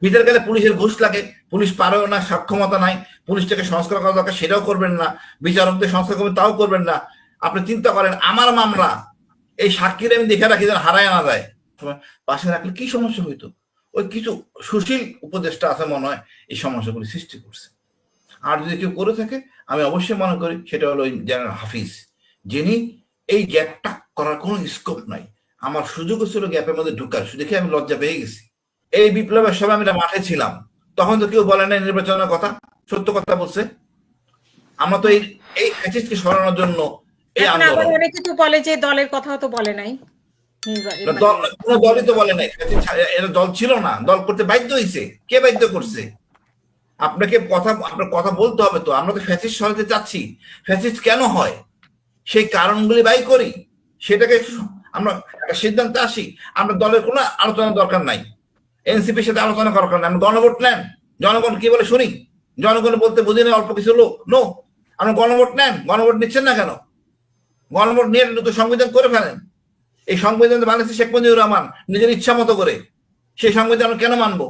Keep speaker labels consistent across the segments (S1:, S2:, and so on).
S1: ভিতরে গেলে পুলিশের ঘুষ লাগে, পুলিশ পারেও না, সক্ষমতা নাই, পুলিশটাকে সংস্কার করা দরকার সেটাও করবেন না, বিচারকদের সংস্কার করবেন তাও করবেন না। আপনি চিন্তা করেন আমার মামলা এই সাক্ষীর আমি দেখে রাখি যেন হারায় না যায়, পাশে রাখলে কি সমস্যা হইতো। ওই কিছু সুশীল উপদেষ্টা আছে মনে হয় এই সমস্যাগুলি সৃষ্টি করছে। আর যদি কেউ করে থাকে আমি অবশ্যই মনে করি সেটা হলো জেনারেল হাফিজ, যিনি এই গ্যাপটা করার কোনো স্কোপ নাই। আমার সুযোগ ছিল গ্যাপের মধ্যে ঢুকার, দেখে আমি লজ্জা পেয়ে গেছি। এই বিপ্লবের সময় আমি মাঠে ছিলাম, তখন তো কেউ বলে নাই নির্বাচনের কথা, সত্য কথা বলছে। আমরা তো এই ফ্যাসিস্টকে সরানোর জন্য এই আন্দোলন,
S2: অনেকে তো বলে যে দলের কথাও তো বলে নাই,
S1: কোনো দলই তো বলে নাই, এরা দল ছিল না, দল করতে বাধ্য হয়েছে। কে বাধ্য করছে? আপনাকে আপনার কথা বলতে হবে তো। আমরা তো ফ্যাসিস্ট সরাতে চাচ্ছি, ফ্যাসিস্ট কেন হয় সেই কারণগুলি বাই করি, সেটাকে আমরা একটা সিদ্ধান্তে আসি। আমরা দলের কোনো আলোচনার দরকার নাই, এনসিপির সাথে আলোচনা করার কারণে আমরা গণভোট নেন, জনগণ কি বলে শুনি, জনগণ বলতে বুঝি না অল্প কিছু লোক নো। আমরা গণভোট নেন, গণভোট নিচ্ছেন না কেন? গণভোট নিয়ে নতুন সংবিধান করে ফেলেন। এই সংবিধান বানিয়েছে শেখ মুজিবুর রহমান নিজের ইচ্ছা মতো করে, সেই সংবিধান আমরা কেন মানবো?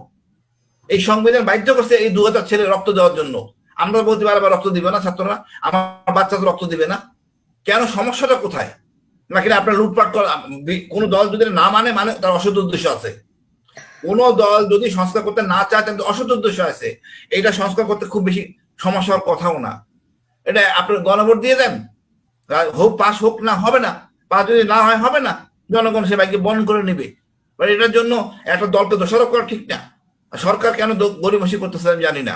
S1: এই সংবিধান বাধ্য করছে এই 2000 ছেলে রক্ত দেওয়ার জন্য। আমরা বলতে বারবার রক্ত দিবে না ছাত্ররা, আমার বাচ্চা তো রক্ত দিবে না কেন? সমস্যাটা কোথায়? নাকি আপনার লুটপাট করা? কোন দল যদি না মানে তার অসৎ উদ্দেশ্য আছে। কোন দল যদি সংস্কার করতে না চায় তাহলে অসৎ উদ্দেশ্য আছে। এটা সংস্কার করতে খুব বেশি সমস্যা হওয়ার কথাও না। এটা আপনি গণভোট দিয়ে দেন, হোক পাস হোক না, হবে না। পাস যদি না হয় হবে না, জনগণ সে বাইকে বন্ধ করে নিবে। এটার জন্য একটা দলকে দোষারোপ করা ঠিক না। সরকার কেন গরিমসি করতেছে আমি জানি না।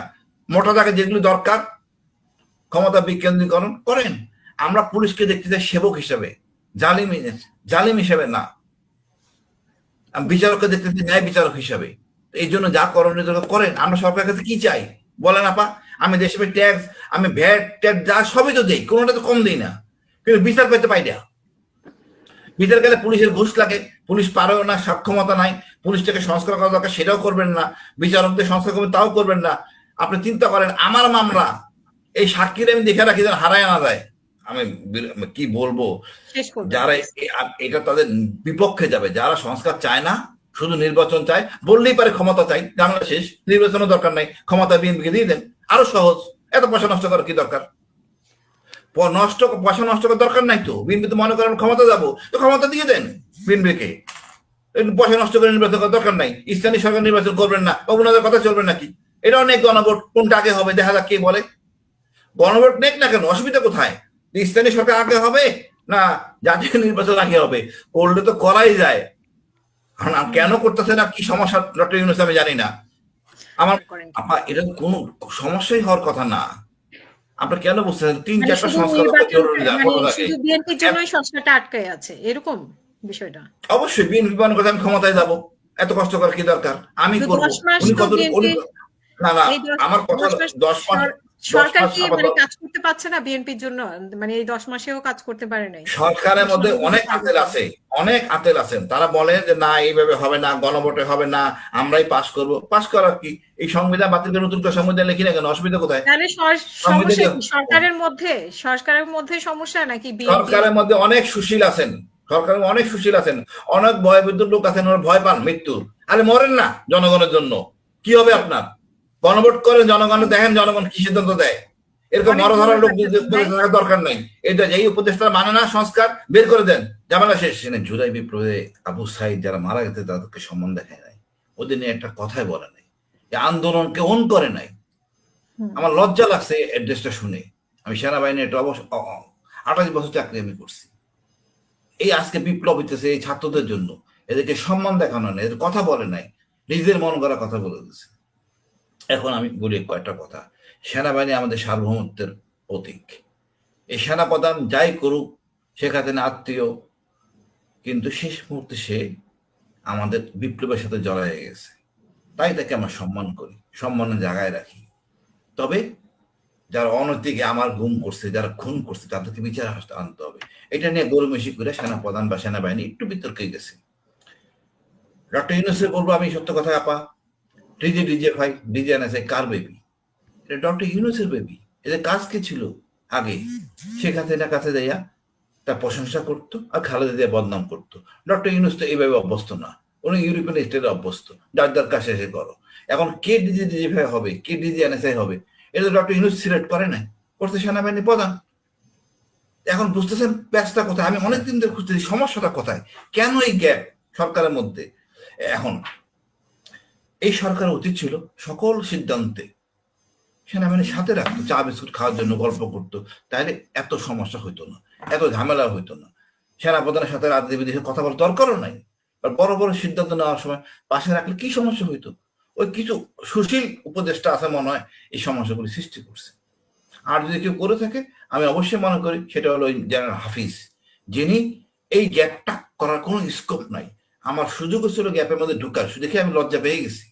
S1: মোটা দাগে যেগুলি দরকার ক্ষমতা বিকেন্দ্রীকরণ করেন। আমরা পুলিশকে দেখতে চাই সেবক হিসেবে, জালিম হিসেবে না। বিচারককে দেখতে চাই ন্যায় বিচারক হিসাবে। এই জন্য যা করণীয় করেন। আমরা সরকারের কাছে কি চাই বলেন আপা? আমি দেশে ট্যাক্স, আমি ভ্যাট ট্যাক্স যা সবই তো দেই, কোনোটা তো কম দিই না, কিন্তু বিচার পেতে পাই না। বিচার গেলে পুলিশের ঘুষ লাগে, পুলিশ পারেও না, সক্ষমতা নাই, পুলিশটাকে সংস্কার করা দরকার সেটাও করবেন না, বিচারকদের সংস্কার করবেন তাও করবেন না। আপনি চিন্তা করেন আমার মামলা এই সাক্ষীর আমি দেখে রাখি যেন হারায় না যায়। আমি কি বলবো, যারা এটা তাদের বিপক্ষে যাবে, যারা সংস্কার চায় না, শুধু নির্বাচন চায়, বললেই পারে ক্ষমতা চাই, ঝামেলা শেষ, নির্বাচনের দরকার নাই, ক্ষমতা বিএনপিকে দিয়ে দেন, আরো সহজ। এত পয়সা নষ্ট করার কি দরকার? পয়সা নষ্ট করার দরকার নাই তো। বিএনপি তো মনে করেন ক্ষমতা যাবো, তো ক্ষমতা দিয়ে দেন বিএনপিকে, পয়সা নষ্ট করে নির্বাচন করার দরকার নাই। স্থানীয় সরকার নির্বাচন করবেন না, ওনাদের কথা চলবে নাকি? এটা অনেক গণভোট, কোনটা আগে হবে দেখা যাক কে বলে। গণভোট নেক না কেন, অসুবিধা কোথায়? স্থানীয় সরকার আগে হবে না জাতীয় নির্বাচন আগে হবে? করলে তো করাই যায়, কেন করতেছে না, কি সমস্যা ডক্টর ইউনূস আমি জানি না। আমার এটা কোনো সমস্যাই হওয়ার কথা না। আপনার কেন বুঝছেন 3-4টা সংস্কার জরুরি
S2: সংস্কারটা আটকে আছে এরকম বিষয়টা?
S1: অবশ্যই বিএনপি মনে করতে আমি ক্ষমতায় যাব, এত কষ্ট করার কি দরকার? আমি করবো। না না, আমার কথা 10 মাস
S2: সরকার কি কাজ করতে পারছে না বিএনপির জন্য? এই 10 মাসেও কাজ করতে পারে নাই।
S1: সরকারের মধ্যে অনেক আতেল আছে, অনেক আতেল আছেন, তারা বলেন যে না এইভাবে হবে না, গণভোটে হবে না, আমরাই পাস করব। পাস করার কি? এই সংবিধান বাতিল করে নতুন করে সংবিধান লিখি না কেন, অসুবিধা কোথায়?
S2: সরকারের মধ্যে সমস্যা নাকি?
S1: সরকারের মধ্যে অনেক সুশীল আছেন, সরকারের অনেক সুশীল আছেন, অনেক ভয়বিদ্ধ লোক আছেন, ওরা ভয় পান মৃত্যুর। আরে মরেন না জনগণের জন্য, কি হবে আপনার? গণভোট করেন, জনগণ দেখেন জনগণ কি সিদ্ধান্ত দেয়। এরকম মরধরার লোক দরকার নাই। এটা এই উপদেষ্টা মানে না সংস্কার, বের করে দেন, ঝামেলা শেষ। জুলাই বিপ্লবে আবু সাইদ যারা মারা গেছে তাদেরকে সম্মান দেখায় নাই, ওদের নিয়ে একটা কথাই বলে নাই, আন্দোলনকে অন করে নাই। আমার লজ্জা লাগছে অ্যাড্রেসটা শুনে। আমি সেনাবাহিনী একটা অবশ্য 28 বছর চাকরি আমি করছি। এই আজকে বিপ্লব হইতেছে এই ছাত্রদের জন্য, এদেরকে সম্মান দেখানো নাই, এদের কথা বলে নাই, নিজেদের মন করা কথা বলে দিচ্ছে। এখন আমি বলি কয়েকটা কথা। সেনাবাহিনী আমাদের সার্বভৌমত্বের প্রতীক। এই সেনাপ্রধান যাই করুক, শেখ হাসিনা আত্মীয়, কিন্তু শেষ মুহূর্তে সে আমাদের বিপ্লবের সাথে জড়ায় গেছে, তাই তাকে আমরা সম্মান করি, সম্মানের জায়গায় রাখি। তবে যারা অনৈতিকে আমার গুম করছে, যারা খুন করছে, তাদেরকে বিচার আনতে হবে। এটা নিয়ে গরুমেশি করে সেনাপ্রধান বা সেনাবাহিনী একটু বিতর্কে গেছে। ডক্টর ইউনূসের বলবো আমি সত্য কথা আপা, ডিজে ভাই, ডিজে এনএসআই কার বেবি? এটা ডক্টর ইউনূসের বেবি। এদের কাজ কি ছিল? আগে শেখ হাসিনার কাছে যাইয়া তার প্রশংসা করতো আর খালেদা দিয়ে বদনাম করতো। ডক্টর ইউনূস তো এইভাবে অভ্যস্ত না, উনি ইউরোপিয়ান স্টেটে অভ্যস্ত, যার কাছে এসে করো। এখন কে ডিজিডিজিফাই হবে, কে ডিজিএনএসআই হবে, এটা তো ডক্টর ইউনূস সিলেক্ট করে নাই, করতে সেনাবাহিনী প্রধান। এখন বুঝতেছেন প্যাচটা কোথায়? আমি অনেকদিন ধরে খুঁজতেছি সমস্যাটা কোথায়, কেন এই গ্যাপ সরকারের মধ্যে। এখন এই সরকারের উচিত ছিল সকল সিদ্ধান্তে সেনাবাহিনীর সাথে রাখতো, চা বিস্কুট খাওয়ার জন্য গল্প করতো, তাহলে এত সমস্যা হইতো না, এত ঝামেলা হইতো না। সেনাপ্রধানের সাথে রাজনীতি বিদেশে কথা বলার দরকারও নাই। আর বড় বড় সিদ্ধান্ত নেওয়ার সময় পাশে রাখলে কি সমস্যা হইতো? ওই কিছু সুশীল উপদেষ্টা আছে মনে হয় এই সমস্যাগুলি সৃষ্টি করছে। আর যদি কেউ করে থাকে, আমি অবশ্যই মনে করি সেটা হলো জেনারেল হাফিজ, যিনি এই গ্যাপটা করার কোনো স্কোপ নাই। আমার সুযোগ ছিল গ্যাপের মধ্যে ঢুকার, দেখে আমি লজ্জা পেয়ে গেছি।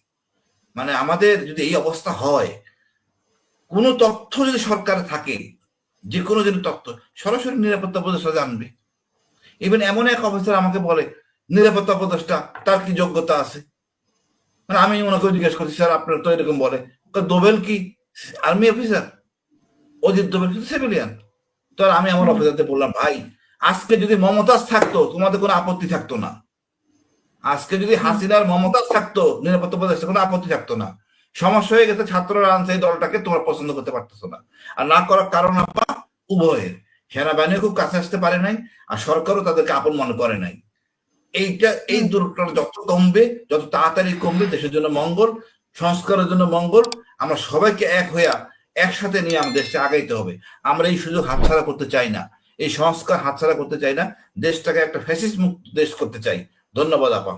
S1: মানে আমাদের যদি এই অবস্থা হয়, কোনো তথ্য যদি সরকারে থাকে, যে কোনো যদি তথ্য সরাসরি নিরাপত্তা উপদেষ্টা জানবে। ইভেন এমন এক অফিসার আমাকে বলে নিরাপত্তা উপদেষ্টা তার কি যোগ্যতা আছে? মানে আমি ওনাকে জিজ্ঞেস করছি, স্যার আপনার তো এরকম বলে, দোবেল কি আর্মি অফিসার? অজিত দোবেল কিন্তু সিভিলিয়ান। তো আমি আমার অফিসারদের বললাম, ভাই আজকে যদি মমতাজ থাকতো তোমাদের কোনো আপত্তি থাকতো না, আজকে যদি হাসিনার মমতাজ থাকতো নিরাপত্তা উপদেষ্টা কোনো আপত্তি থাকতো না। সমস্যা হয়ে গেছে, ছাত্ররা আনছে এই দলটাকে, তোমরা পছন্দ করতে পারতেছো না। আর না করার কারণ আপা উভয়ের, সেনাবাহিনী খুব কাছে আসতে পারে নাই, আর সরকারও তাদেরকে আপন মনে করে নাই। এই দুর্ঘটনা যত কমবে, যত তাড়াতাড়ি কমবে, দেশের জন্য মঙ্গল, সংস্কারের জন্য মঙ্গল। আমরা সবাইকে এক হইয়া একসাথে নিয়ে আমাদের দেশটা আগাইতে হবে। আমরা এই সুযোগ হাতছাড়া করতে চাই না, এই সংস্কার হাতছাড়া করতে চাই না, দেশটাকে একটা ফ্যাসিস্ট মুক্ত দেশ করতে চাই। ধন্যবাদ আপা।